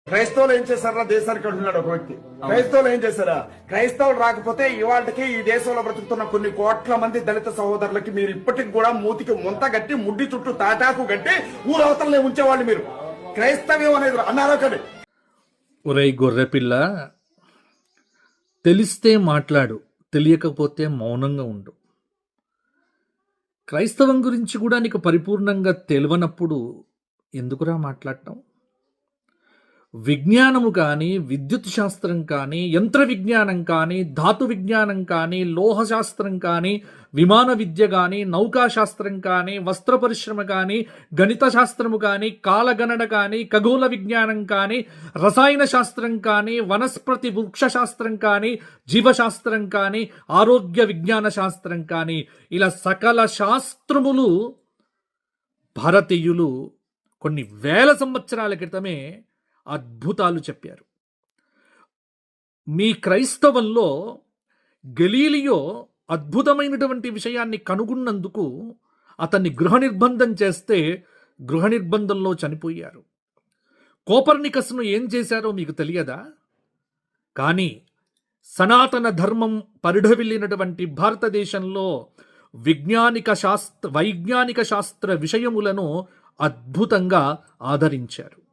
క్రైస్తవులు ఏం చేశారా దేశానికి అంటున్నాడు ఒక వ్యక్తి. క్రైస్తవులు ఏం చేశారా? క్రైస్తవులు రాకపోతే ఇవాళకి ఈ దేశంలో బ్రతుకుతున్న కొన్ని కోట్ల మంది దళిత సహోదరులకి మీరు ఇప్పటికి కూడా మూతికి ముంత గట్టి ముడ్డి చుట్టూ తాటాకు గట్టి ఊరవతలనే ఉంచేవాళ్ళు. మీరు క్రైస్తవ్యం అనేది అన్నారో కదా. ఒరేయ్ గొర్రెపిల్ల, తెలిస్తే మాట్లాడు, తెలియకపోతే మౌనంగా ఉండు. క్రైస్తవం గురించి కూడా నీకు పరిపూర్ణంగా తెలియనప్పుడు ఎందుకురా మాట్లాడటం? విజ్ఞానము కానీ, విద్యుత్ శాస్త్రం కానీ, యంత్ర విజ్ఞానం కానీ, ధాతు విజ్ఞానం కానీ, లోహ శాస్త్రం కానీ, విమాన విద్య కానీ, నౌకా శాస్త్రం కానీ, వస్త్ర పరిశ్రమ కానీ, గణిత శాస్త్రము కానీ, కాలగణన కానీ, ఖగోళ విజ్ఞానం కానీ, రసాయన శాస్త్రం కానీ, వనస్పతి వృక్ష శాస్త్రం కానీ, జీవశాస్త్రం కానీ, ఆరోగ్య విజ్ఞాన శాస్త్రం కానీ, ఇలా సకల శాస్త్రములు భారతీయులు కొన్ని వేల సంవత్సరాల క్రితమే అద్భుతాలు చెప్పారు. మీ క్రైస్తవంలో గలీలియో అద్భుతమైనటువంటి విషయాన్ని కనుగొన్నందుకు అతన్ని గృహ నిర్బంధం చేస్తే గృహ నిర్బంధంలో చనిపోయారు. కోపర్నికస్ను ఏం చేశారో మీకు తెలియదా? కానీ సనాతన ధర్మం పరిఢవిల్లినటువంటి భారతదేశంలో వైజ్ఞానిక శాస్త్ర విషయములను అద్భుతంగా ఆదరించారు.